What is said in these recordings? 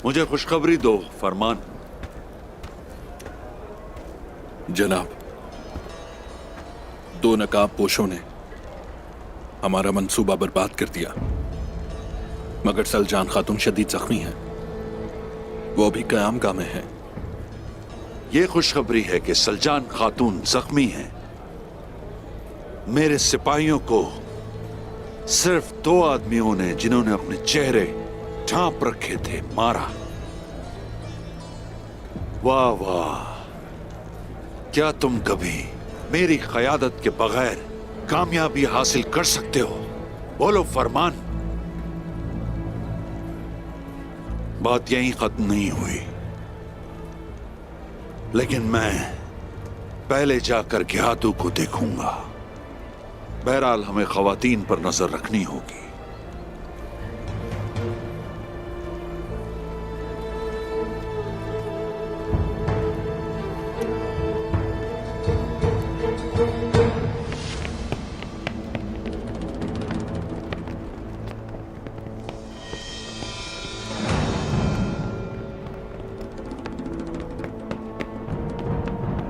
मुझे खुशखबरी दो फरमान। जनाब, 2 नकाब पोशों ने हमारा मंसूबा बर्बाद कर दिया, मगर सलजान खातून शदीद जख्मी है, वो अभी क़यामगाह में है। ये खुशखबरी है कि सलजान खातून जख्मी है। मेरे सिपाहियों को सिर्फ 2 आदमियों ने, जिन्होंने अपने चेहरे ढांप रखे थे, मारा। वाह वाह, क्या तुम कभी मेरी क़यादत के बगैर कामयाबी हासिल कर सकते हो? बोलो फरमान। बात यहीं खत्म नहीं हुई, लेकिन मैं पहले जाकर घियातू को देखूंगा। बहरहाल हमें ख़वातीन पर नजर रखनी होगी।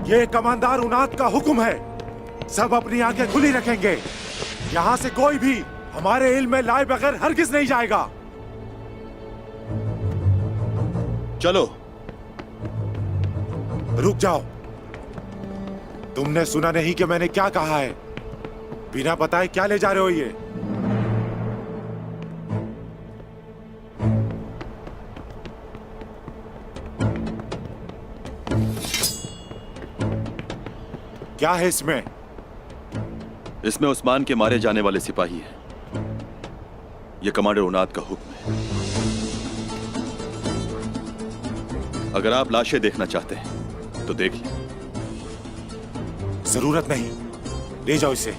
ये कमांडर उनाद का हुक्म है, सब अपनी आंखें खुली रखेंगे। यहाँ से कोई भी हमारे इल्म में लाए बगैर हरगिज नहीं जाएगा। चलो। रुक जाओ, तुमने सुना नहीं कि मैंने क्या कहा है? बिना बताए क्या ले जा रहे हो ये? क्या है इसमें? इसमें उस्मान के मारे जाने वाले सिपाही हैं। यह कमांडर उनाद का हुक्म है। अगर आप लाशें देखना चाहते हैं तो देख लें। जरूरत नहीं, ले जाओ इसे।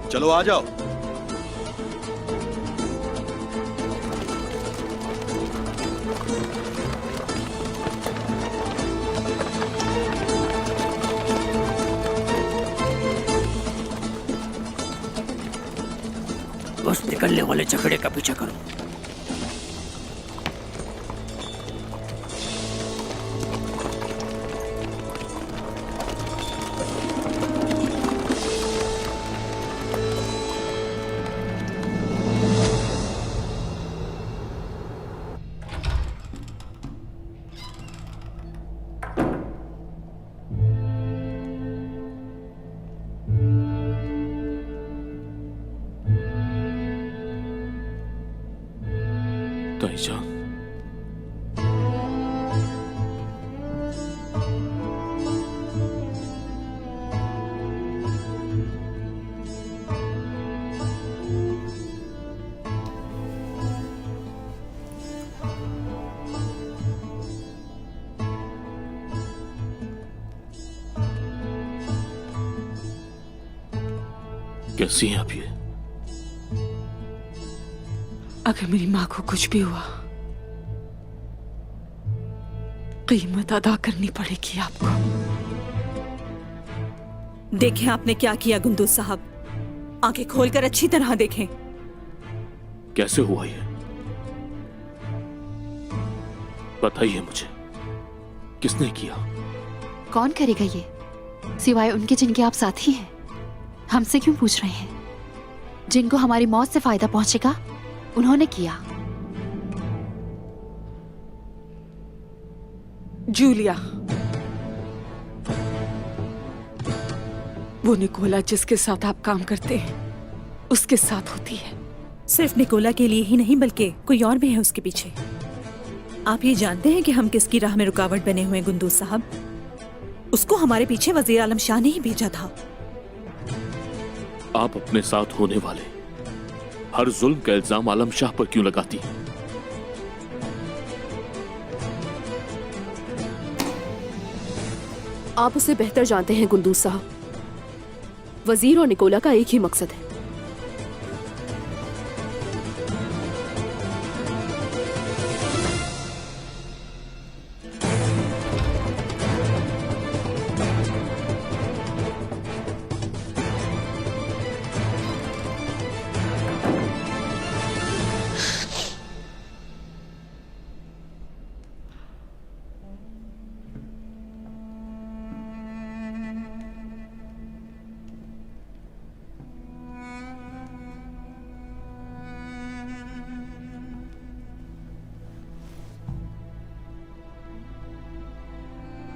चलो आ जाओ। बस निकलने वाले झगड़े का पीछा करो। ताईजान, कैसी हैं आप? ये अगर मेरी माँ को कुछ भी हुआ, कीमत अदा करनी पड़ेगी आपको। देखें आपने क्या किया गुंदूज साहब, आंखें खोलकर अच्छी तरह देखें। कैसे हुआ ये? बताइए मुझे, किसने किया? कौन करेगा ये, सिवाय उनके जिनके आप साथी हैं? हमसे क्यों पूछ रहे हैं? जिनको हमारी मौत से फायदा पहुंचेगा उन्होंने किया। जूलिया, वो निकोला जिसके साथ आप काम करते हैं उसके साथ होती है। सिर्फ निकोला के लिए ही नहीं बल्कि कोई और भी है उसके पीछे। आप ये जानते हैं कि हम किसकी राह में रुकावट बने हुए गुंदूज साहब? उसको हमारे पीछे वजीर आलम शाह ने ही भेजा था। आप अपने साथ होने वाले हर जुल्म का इल्जाम आलम शाह पर क्यों लगाती हैं? आप उसे बेहतर जानते हैं गुंदूज साहब। वजीर और निकोला का एक ही मकसद है।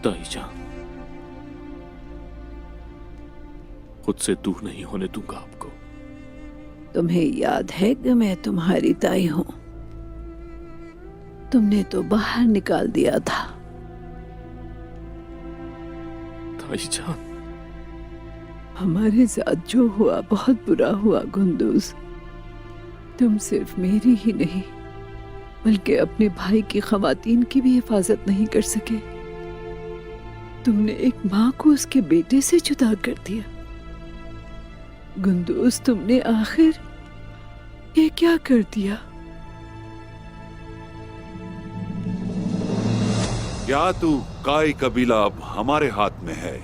ताईजान, खुद से दूर नहीं होने दूंगा आपको। तुम्हें याद है कि मैं तुम्हारी ताई हूं? तुमने तो बाहर निकाल दिया था। ताईजान, हमारे साथ जो हुआ बहुत बुरा हुआ गुंदूज। तुम सिर्फ मेरी ही नहीं बल्कि अपने भाई की खवातीन की भी हिफाजत नहीं कर सके। तुमने एक माँ को उसके बेटे से जुदा कर दिया। गुंदूज, तुमने आखिर ये क्या कर दिया? क्या तू काई कबीला अब हमारे हाथ में है?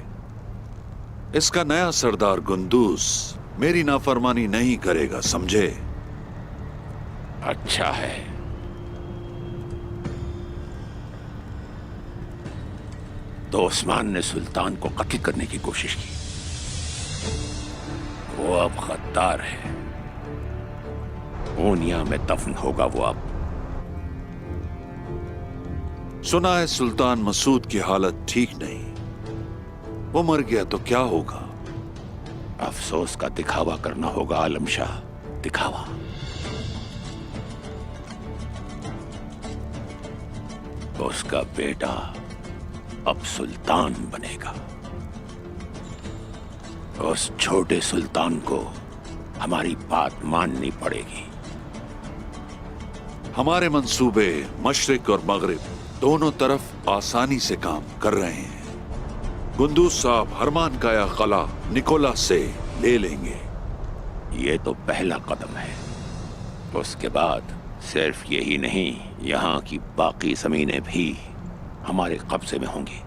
इसका नया सरदार गुंदूस मेरी नाफरमानी नहीं करेगा, समझे? अच्छा है। तो उस्मान ने सुल्तान को कत्ल करने की कोशिश की। वो अब गद्दार है। ऊनिया में दफन होगा वो अब। सुना है सुल्तान मसूद की हालत ठीक नहीं। वो मर गया तो क्या होगा? अफसोस का दिखावा करना होगा आलम शाह, दिखावा। उसका बेटा अब सुल्तान बनेगा। उस छोटे सुल्तान को हमारी बात माननी पड़ेगी। हमारे मंसूबे मशरिक और मगरिब दोनों तरफ आसानी से काम कर रहे हैं। गुंदूस साहब हरमान का या कला निकोला से ले लेंगे। ये तो पहला कदम है। उसके बाद सिर्फ यही नहीं, यहाँ की बाकी जमीनें भी हमारे कब्जे में होंगी।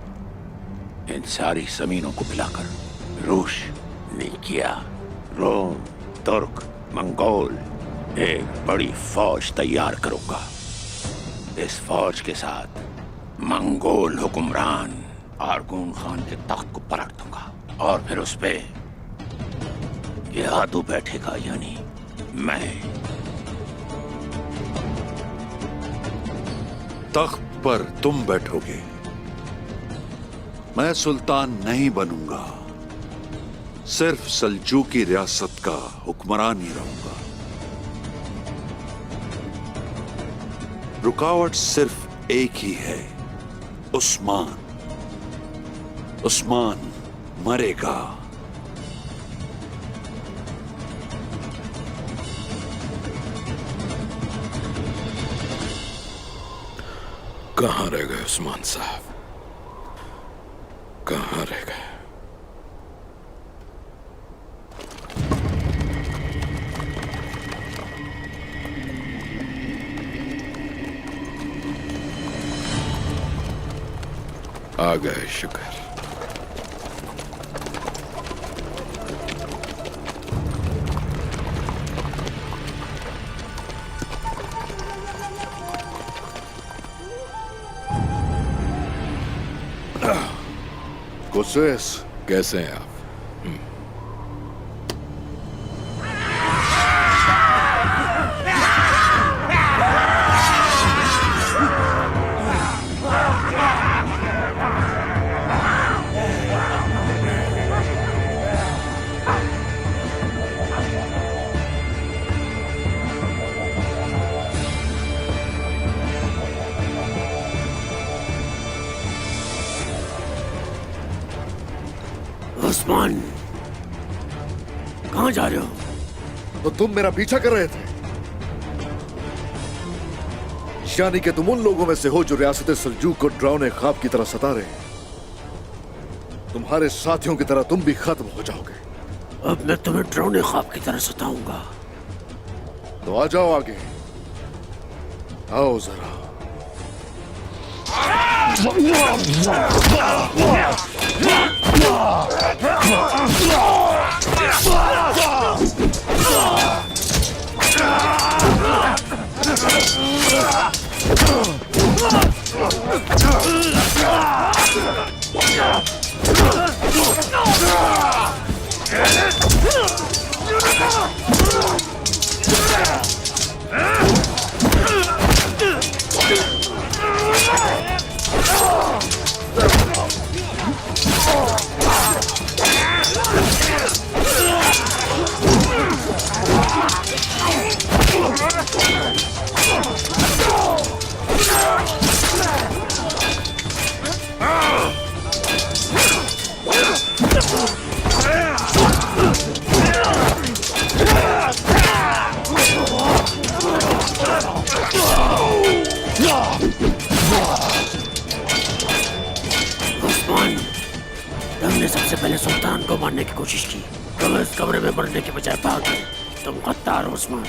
इन सारी जमीनों को मिलाकर रूस, निकिया, रोम, तुर्क, मंगोल एक बड़ी फौज तैयार करूंगा। इस फौज के साथ मंगोल हुक्मरान आरगून खान के तख्त को पलट दूंगा और फिर उस पे यादू बैठेगा, यानी मैं। तख्त पर तुम बैठोगे, मैं सुल्तान नहीं बनूंगा। सिर्फ सल्जूकी रियासत का हुक्मरान ही रहूंगा। रुकावट सिर्फ एक ही है, उस्मान। उस्मान मरेगा। कहां रह गए उस्मान साहब? कहां रह गए? आ गए, शुक्र। गुस्सेस, कैसे हैं आप? उस्मान, कहां जा रहे हो? तो तुम मेरा पीछा कर रहे थे, यानी कि तुम उन लोगों में से हो जो रियासत सल्जूक को डरावने ख्वाब की तरह सता रहे हैं। तुम्हारे साथियों की तरह तुम भी खत्म हो जाओगे। अब मैं तुम्हें डरावने ख्वाब की तरह सताऊंगा। तो आ जाओ आगे, आओ जरा। मारने की कोशिश की। तुम इस कमरे में मरने के बजाय भाग गए। तुम गद्दार हो उस्मान।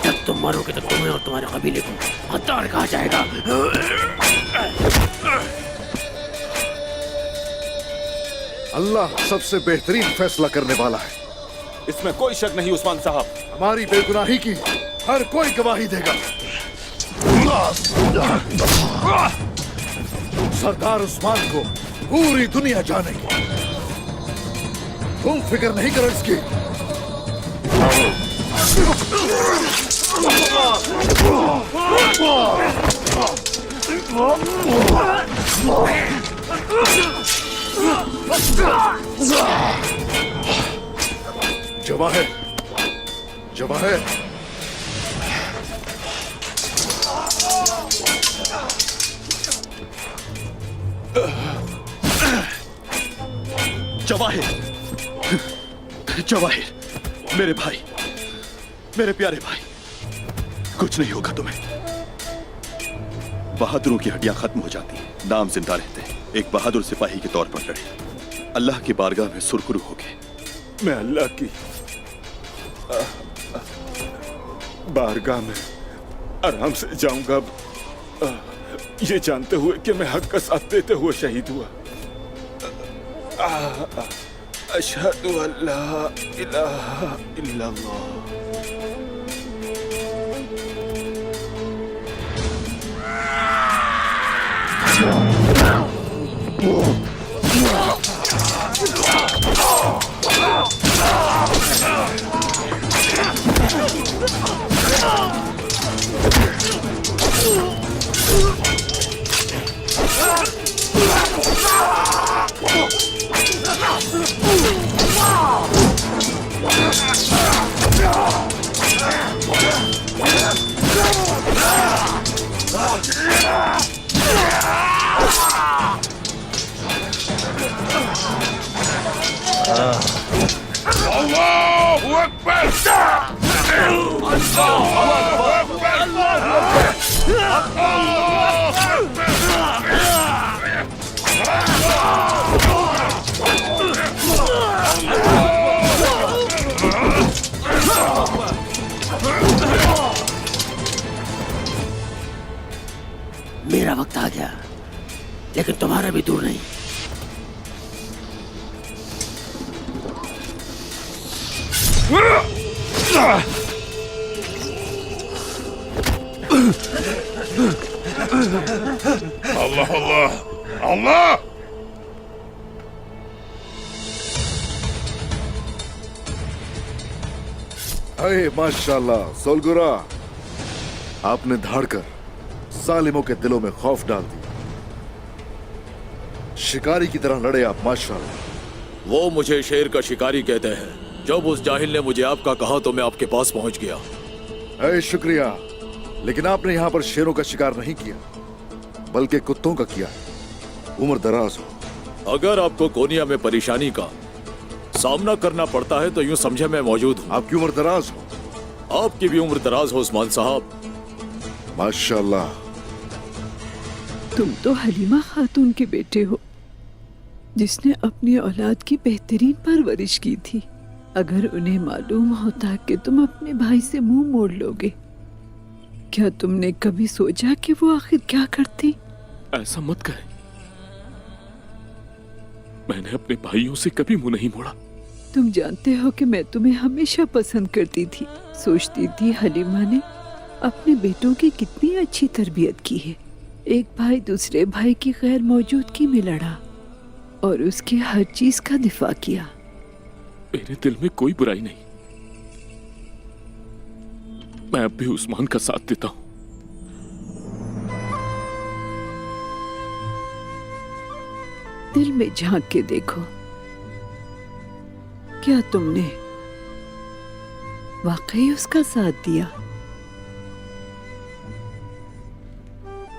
जब तुम मरोगे तो तुम्हें और तुम्हारे कबीले को गद्दार कहा जाएगा। अल्लाह सबसे बेहतरीन फैसला करने वाला है। इसमें कोई शक नहीं उस्मान साहब। हमारी बेगुनाही की हर कोई गवाही देगा। सरदार उस्मान को पूरी दुनिया जानेगी। तुम फिक्र नहीं करो इसकी। जवाहिर, जवाहिर, जवाहिर, जवाहिर, मेरे भाई, मेरे प्यारे भाई, कुछ नहीं होगा तुम्हें। बहादुरों की हड्डियां खत्म हो जाती हैं, नाम जिंदा रहते हैं। एक बहादुर सिपाही के तौर पर लड़े, अल्लाह की बारगाह में सुरखरू हो गए। मैं अल्लाह की बारगाह में आराम से जाऊंगा, ये जानते हुए कि मैं हक का साथ देते हुए शहीद हुआ। अशहदु अल्ला इलाहा इल्लल्लाह। अल्लाहु अकबर! मेरा वक्त आ गया, लेकिन तुम्हारा भी दूर नहीं। अल्लाह अल्लाह अल्लाह! अरे माशाल्लाह सोलगुरा, आपने धाड़कर सालिमों के दिलों में खौफ डाल दिया। शिकारी की तरह लड़े आप, माशाल्लाह। वो मुझे शेर का शिकारी कहते हैं। जब उस जाहिल ने मुझे आपका कहा तो मैं आपके पास पहुंच गया। अरे शुक्रिया, लेकिन आपने यहाँ पर शेरों का शिकार नहीं किया, बल्कि कुत्तों का किया। उम्र दराज हो। अगर आपको कोनिया में परेशानी का सामना करना पड़ता है तो यूं समझे मैं मौजूद हूँ। आपकी उम्र दराज हो। आपकी भी उम्र दराज हो उस्मान साहब। माशाल्लाह। तुम तो हलीमा खातून के बेटे हो, जिसने अपनी औलाद की बेहतरीन परवरिश की थी। अगर उन्हें मालूम होता कि तुम अपने भाई से मुंह मोड़ लोगे, क्या तुमने कभी सोचा कि वो आखिर क्या करती? ऐसा मत कहे, मैंने अपने भाइयों से कभी मुंह नहीं मोड़ा। तुम जानते हो कि मैं तुम्हें हमेशा पसंद करती थी। सोचती थी हलीमा ने अपने बेटों की कितनी अच्छी तरबियत की है। एक भाई दूसरे भाई की गैर मौजूदगी में लड़ा और उसकी हर चीज का दिफा किया। मेरे दिल में कोई बुराई नहीं, मैं अब भी उस्मान का साथ देता हूं। दिल में झांक के देखो, क्या तुमने वाकई उसका साथ दिया?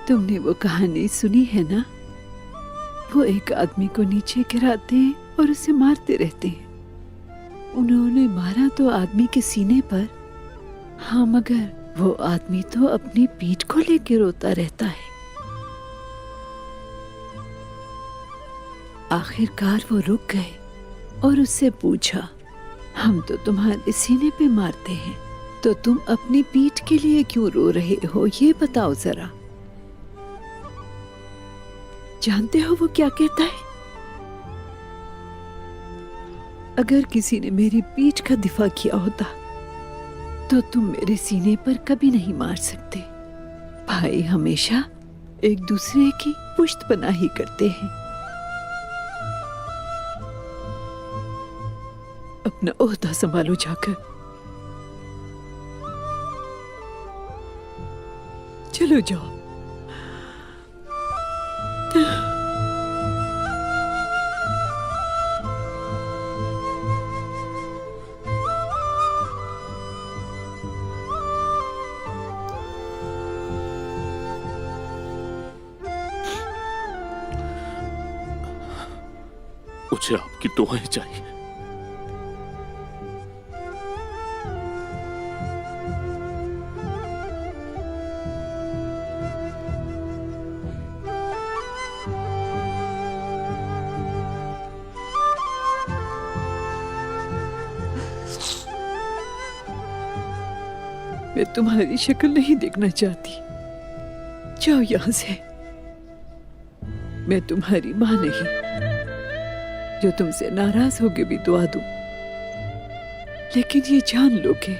तुमने वो कहानी सुनी है ना, वो एक आदमी को नीचे गिराते हैं और उसे मारते रहते हैं। उन्होंने मारा तो आदमी के सीने पर, हाँ, मगर वो आदमी तो अपनी पीठ को लेकर रोता रहता है। आखिरकार वो रुक गए और उससे पूछा, हम तो तुम्हारे सीने पे मारते हैं, तो तुम अपनी पीठ के लिए क्यों रो रहे हो, ये बताओ जरा। जानते हो वो क्या कहता है? अगर किसी ने मेरी पीठ का दिफा किया होता तो तुम मेरे सीने पर कभी नहीं मार सकते। भाई हमेशा एक दूसरे की पुश्तपनाही करते हैं। अपना ओहदा संभालो जाकर। चलो जाओ। मुझे आपकी दुआएं चाहिए। मैं तुम्हारी शक्ल नहीं देखना चाहती। जाओ यहां से। मैं तुम्हारी मां नहीं जो तुमसे नाराज होके भी दुआ दूं, लेकिन ये जान लो कि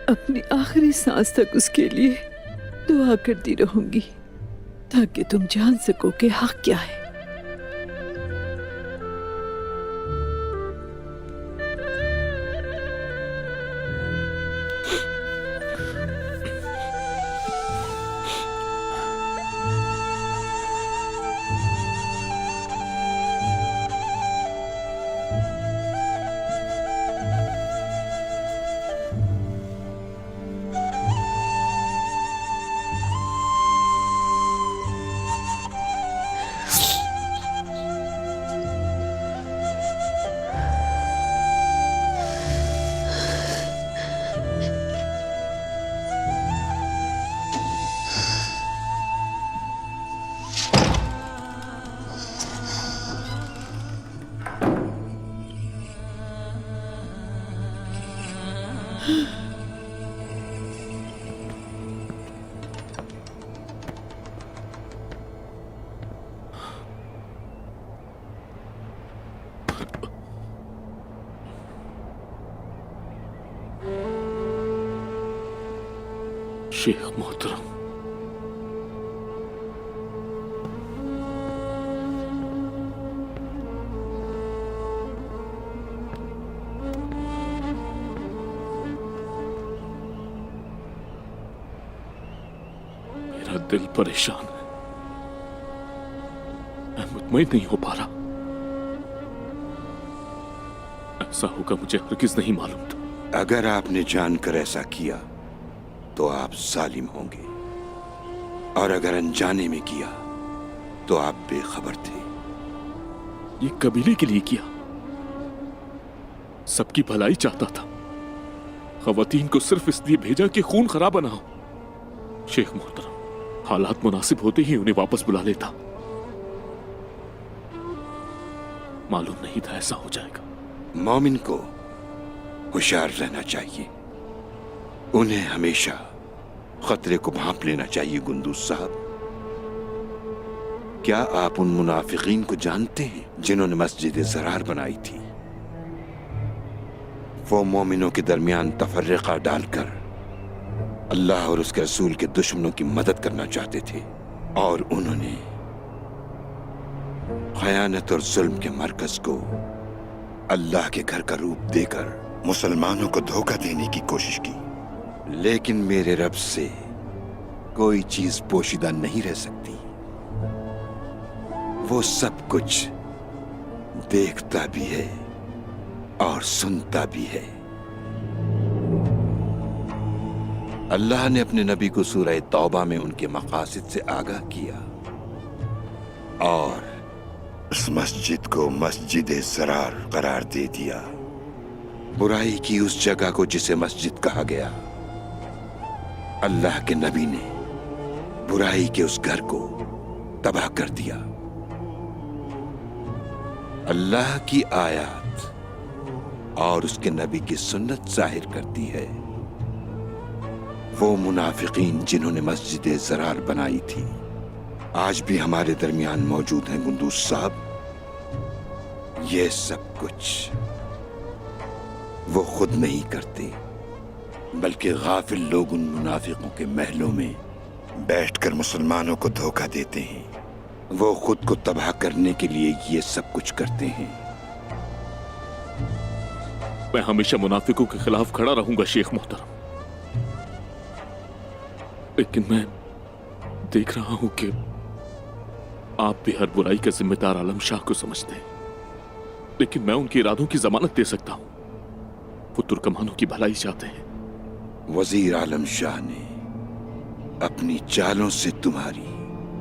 अपनी आखिरी सांस तक उसके लिए दुआ करती रहूंगी ताकि तुम जान सको कि हक क्या है। शेख मोहतरम, मेरा दिल परेशान है। मैं मुतमईन नहीं हो पा रहा। ऐसा होगा मुझे हरगिज नहीं मालूम था। अगर आपने जानकर ऐसा किया तो आप जालिम होंगे, और अगर अनजाने में किया तो आप बेखबर थे। ये कबीले के लिए किया, सबकी भलाई चाहता था। खवातीन को सिर्फ इसलिए भेजा कि खून खराबा ना हो। शेख मोहतरम, हालात मुनासिब होते ही उन्हें वापस बुला लेता। मालूम नहीं था ऐसा हो जाएगा। मोमिन को होशियार रहना चाहिए। उन्हें हमेशा खतरे को भांप लेना चाहिए। गुंदूस साहब, क्या आप उन मुनाफिकीन को जानते हैं जिन्होंने मस्जिद ज़रार बनाई थी? वो मोमिनों के दरमियान तफर्रका डालकर अल्लाह और उसके रसूल के दुश्मनों की मदद करना चाहते थे, और उन्होंने खयानत और जुल्म के मरकज को अल्लाह के घर का रूप देकर मुसलमानों को धोखा देने की कोशिश की। लेकिन मेरे रब से कोई चीज पोशीदा नहीं रह सकती। वो सब कुछ देखता भी है और सुनता भी है। अल्लाह ने अपने नबी को सूरह तौबा में उनके मकासिद से आगाह किया और उस मस्जिद को मस्जिद ज़रार करार दे दिया। बुराई की उस जगह को जिसे मस्जिद कहा गया, अल्लाह के नबी ने बुराई के उस घर को तबाह कर दिया। अल्लाह की आयत और उसके नबी की सुन्नत जाहिर करती है। वो मुनाफिकीन जिन्होंने मस्जिद ज़रार बनाई थी आज भी हमारे दरमियान मौजूद हैं गुंदूस साहब। ये सब कुछ वो खुद नहीं करते, बल्कि गाफिल लोग उन मुनाफिकों के महलों में बैठकर मुसलमानों को धोखा देते हैं। वो खुद को तबाह करने के लिए ये सब कुछ करते हैं। मैं हमेशा मुनाफिकों के खिलाफ खड़ा रहूंगा शेख मोहतरम, लेकिन मैं देख रहा हूं कि आप भी हर बुराई का जिम्मेदार आलम शाह को समझते हैं, लेकिन मैं उनके इरादों की जमानत दे सकता हूं। वो तुर्कमानों की भलाई चाहते हैं। वजीर आलम शाह ने अपनी चालों से तुम्हारी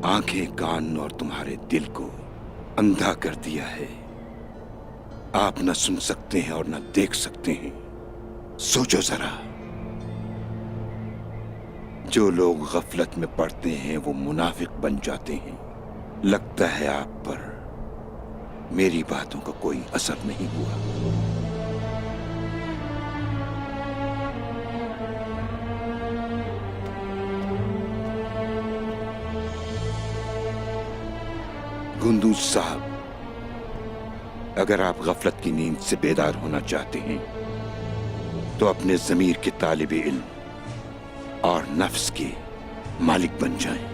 आंखें, कान और तुम्हारे दिल को अंधा कर दिया है। आप न सुन सकते हैं और न देख सकते हैं। सोचो जरा, जो लोग गफलत में पड़ते हैं वो मुनाफिक बन जाते हैं। लगता है आप पर मेरी बातों का कोई असर नहीं हुआ। गुंदूस साहब, अगर आप गफलत की नींद से बेदार होना चाहते हैं तो अपने ज़मीर के तालिब इल्म और नफ्स के मालिक बन जाएं।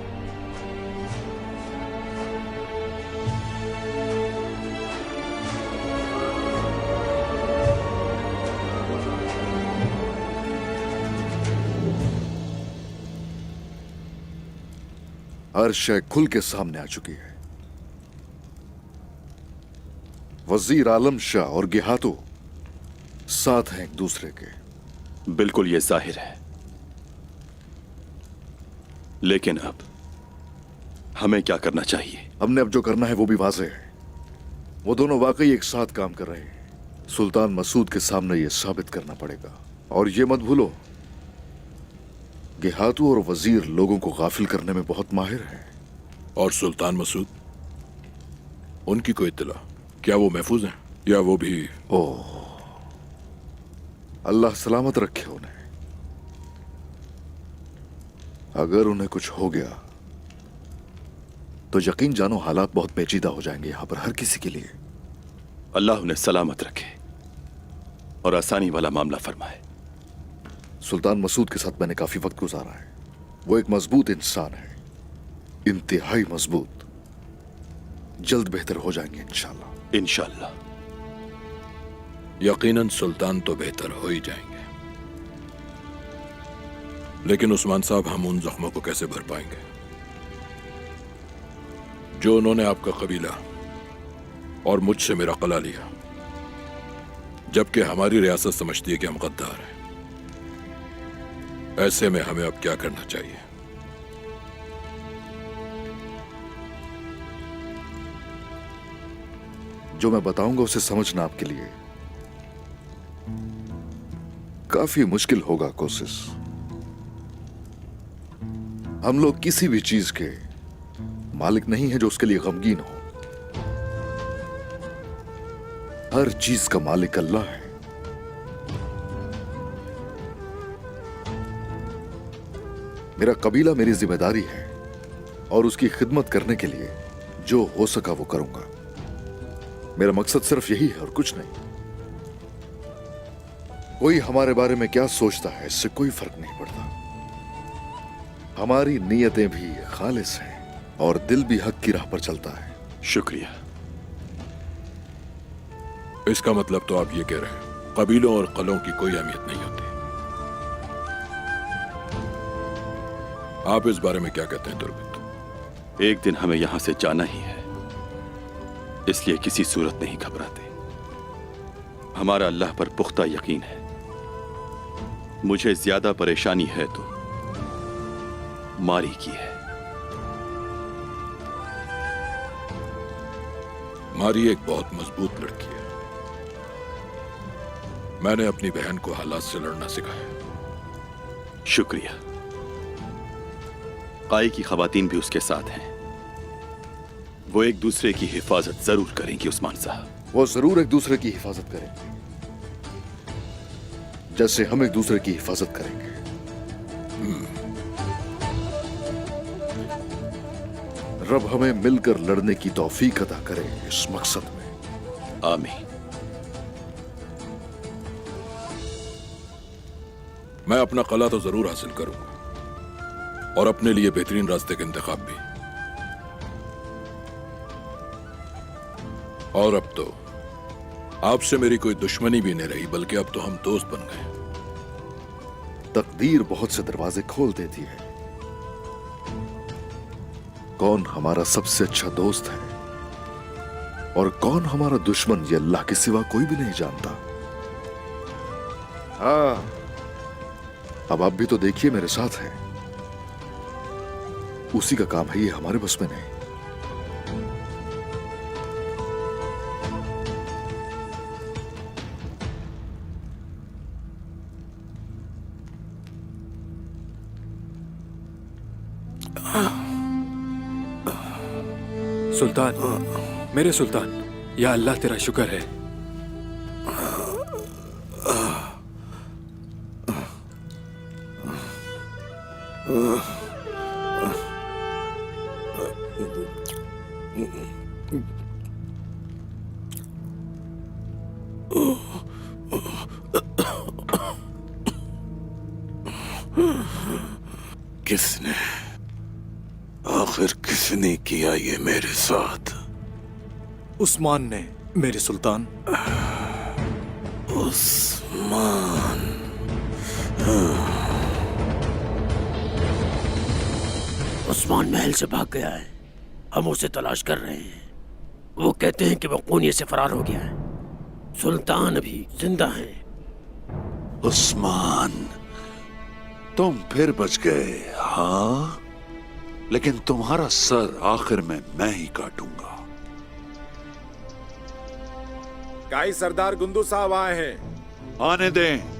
हर शय खुल के सामने आ चुकी है। वजीर आलम शाह और गेहातो साथ हैं एक दूसरे के। बिल्कुल ये जाहिर है, लेकिन अब हमें क्या करना चाहिए? हमने अब जो करना है वो भी वाज़ेह है। वो दोनों वाकई एक साथ काम कर रहे हैं। सुल्तान मसूद के सामने ये साबित करना पड़ेगा। और ये मत भूलो, गेहातो और वजीर लोगों को गाफिल करने में बहुत माहिर हैं। और सुल्तान मसूद, उनकी कोई इत्तला? क्या वो महफूज हैं या वो भी? ओह, अल्लाह सलामत रखे उन्हें। अगर उन्हें कुछ हो गया तो यकीन जानो हालात बहुत पेचीदा हो जाएंगे यहां पर हर किसी के लिए। अल्लाह उन्हें सलामत रखे और आसानी वाला मामला फरमाए। सुल्तान मसूद के साथ मैंने काफी वक्त गुजारा है। वो एक मजबूत इंसान है, इंतहाई मजबूत। जल्द बेहतर हो जाएंगे इंशाल्लाह। इंशाल्लाह। यकीनन सुल्तान तो बेहतर हो ही जाएंगे, लेकिन उस्मान साहब, हम उन जख्मों को कैसे भर पाएंगे जो उन्होंने आपका कबीला और मुझसे मेरा कला लिया, जबकि हमारी रियासत समझती है कि हम गद्दार हैं। ऐसे में हमें अब क्या करना चाहिए? जो मैं बताऊंगा उसे समझना आपके लिए काफी मुश्किल होगा। कोशिश, हम लोग किसी भी चीज के मालिक नहीं है जो उसके लिए गमगीन हो। हर चीज का मालिक अल्लाह है। मेरा कबीला मेरी जिम्मेदारी है और उसकी खिदमत करने के लिए जो हो सका वो करूंगा। मेरा मकसद सिर्फ यही है और कुछ नहीं। कोई हमारे बारे में क्या सोचता है इससे कोई फर्क नहीं पड़ता। हमारी नीयतें भी खालिस हैं और दिल भी हक की राह पर चलता है। शुक्रिया। इसका मतलब तो आप ये कह रहे हैं कबीलों और कलों की कोई अहमियत नहीं होती। आप इस बारे में क्या कहते हैं तुर्गत? एक दिन हमें यहां से जाना ही है, इसलिए किसी सूरत नहीं घबराते। हमारा अल्लाह पर पुख्ता यकीन है। मुझे ज्यादा परेशानी है तो मारी की है। मारी एक बहुत मजबूत लड़की है। मैंने अपनी बहन को हालात से लड़ना सिखाया। शुक्रिया। काई की खवातीन भी उसके साथ हैं। वो एक दूसरे की हिफाजत जरूर करेंगी उस्मान साहब। वो जरूर एक दूसरे की हिफाजत करेंगे। जैसे हम एक दूसरे की हिफाजत करेंगे। रब हमें मिलकर लड़ने की तौफीक अता करे इस मकसद में। आमीन। मैं अपना कला तो जरूर हासिल करूंगा और अपने लिए बेहतरीन रास्ते का इंतखाब भी। और अब तो आपसे मेरी कोई दुश्मनी भी नहीं रही, बल्कि अब तो हम दोस्त बन गए। तकदीर बहुत से दरवाजे खोल देती है। कौन हमारा सबसे अच्छा दोस्त है और कौन हमारा दुश्मन, ये अल्लाह के सिवा कोई भी नहीं जानता। हाँ, अब आप भी तो देखिए मेरे साथ हैं। उसी का काम है ये, हमारे बस में नहीं। सुल्तान, मेरे सुल्तान, या अल्लाह तेरा शुक्र है। किसने, आखिर किसने किया ये मेरे साथ? उस्मान ने मेरे सुल्तान। उस्मान। उस्मान महल से भाग गया है, हम उसे तलाश कर रहे हैं। वो कहते हैं कि वो खूनी से फरार हो गया है। सुल्तान अभी जिंदा है। उस्मान, तुम फिर बच गए। हाँ, लेकिन तुम्हारा सर आखिर में मैं ही काटूंगा। गाई सरदार गुंदू साहब आए हैं। आने दें।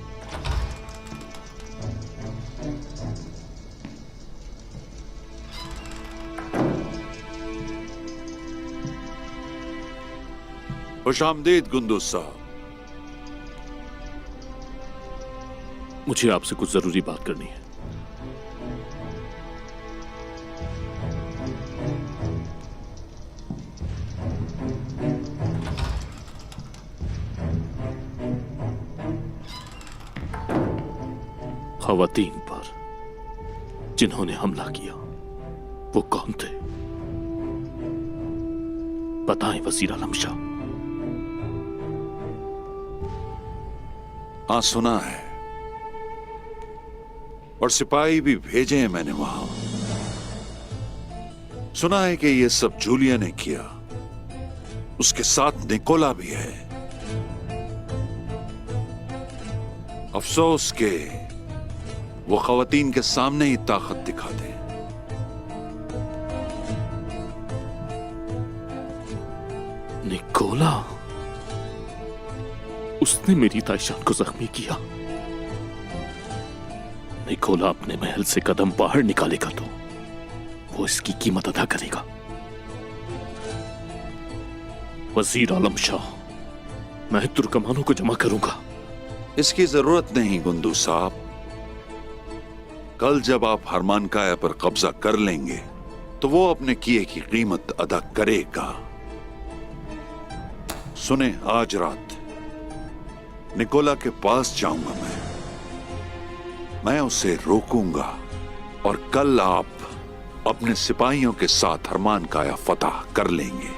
खुशामदीद गुंदू साहब। मुझे आपसे कुछ जरूरी बात करनी है। खवातीन पर जिन्होंने हमला किया वो कौन थे? बताएं वजीर आलम शाह। हाँ, सुना है और सिपाही भी भेजे हैं मैंने वहां। सुना है कि ये सब जूलिया ने किया, उसके साथ निकोला भी है। अफसोस के वो खवातीन के सामने ही ताकत दिखा दे। निकोला, उसने मेरी ताइशान को जख्मी किया। निकोला अपने महल से कदम बाहर निकालेगा तो वो इसकी कीमत अदा करेगा। वजीर आलम शाह, मैं तुर्कमानों को जमा करूंगा। इसकी जरूरत नहीं गुंदू साहब। कल जब आप हरमान काया पर कब्जा कर लेंगे तो वो अपने किए की कीमत अदा करेगा। सुने, आज रात निकोला के पास जाऊंगा मैं उसे रोकूंगा और कल आप अपने सिपाहियों के साथ हरमान काया फतह कर लेंगे।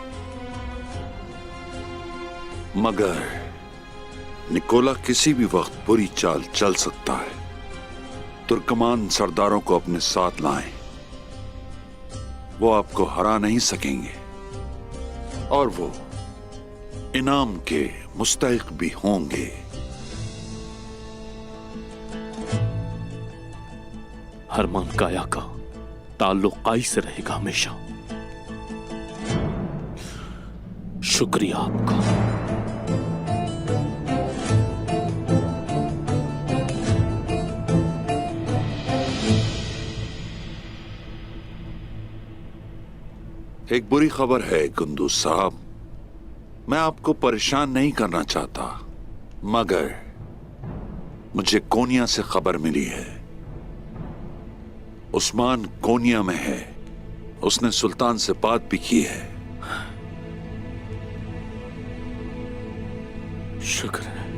मगर निकोला किसी भी वक्त बुरी चाल चल सकता है। तुर्कमान सरदारों को अपने साथ लाएं, वो आपको हरा नहीं सकेंगे और वो इनाम के मुस्तहिक भी होंगे। हरमान काया का ताल्लुक काई से रहेगा हमेशा। शुक्रिया आपका। एक बुरी खबर है गुंदू साहब। मैं आपको परेशान नहीं करना चाहता, मगर मुझे कोनिया से खबर मिली है। उस्मान कोनिया में है। उसने सुल्तान से बात भी की है। शुक्र है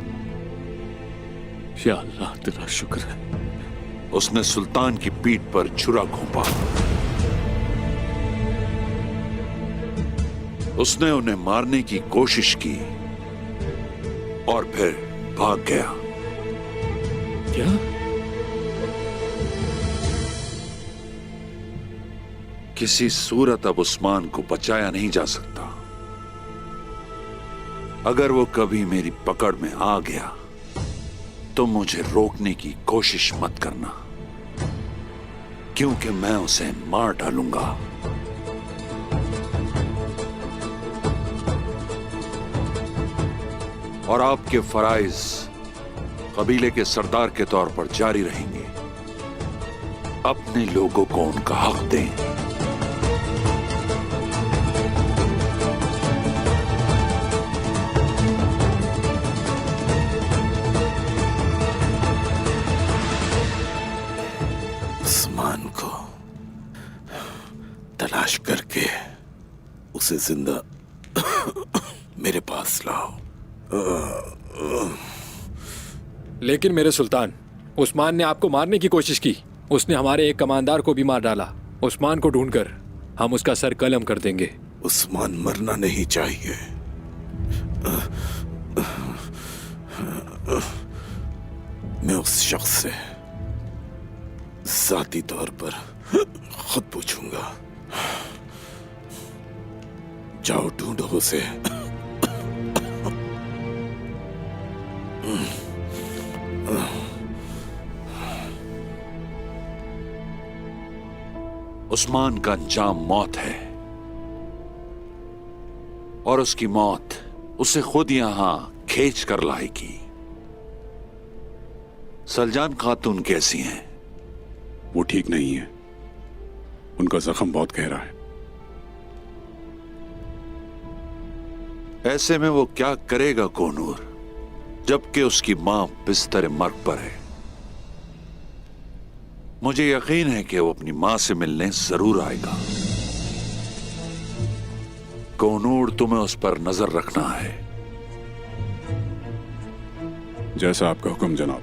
या अल्लाह, तेरा शुक्र है। उसने सुल्तान की पीठ पर छुरा घोंपा। उसने उन्हें मारने की कोशिश की और फिर भाग गया। क्या? किसी सूरत अब उस्मान को बचाया नहीं जा सकता। अगर वो कभी मेरी पकड़ में आ गया तो मुझे रोकने की कोशिश मत करना, क्योंकि मैं उसे मार डालूंगा। और आपके फराइज कबीले के सरदार के तौर पर जारी रहेंगे। अपने लोगों को उनका हक दें। उस्मान को तलाश करके उसे जिंदा मेरे पास लाओ। लेकिन मेरे सुल्तान, उस्मान ने आपको मारने की कोशिश की। उसने हमारे एक कमांडर को भी मार डाला। उस्मान को ढूंढकर हम उसका सर कलम कर देंगे। उस्मान मरना नहीं चाहिए। मैं उस शख्स से जाती तौर पर खुद पूछूंगा। जाओ ढूंढो उसे। उस्मान का अंजाम मौत है और उसकी मौत उसे खुद यहां खींच कर लाएगी। सलजान खातून कैसी हैं? वो ठीक नहीं है। उनका जख्म बहुत गहरा है। ऐसे में वो क्या करेगा कोनूर, जबकि उसकी मां बिस्तर मर्ग पर है। मुझे यकीन है कि वो अपनी मां से मिलने जरूर आएगा। कोनूर, तुम्हें उस पर नजर रखना है। जैसा आपका हुक्म जनाब।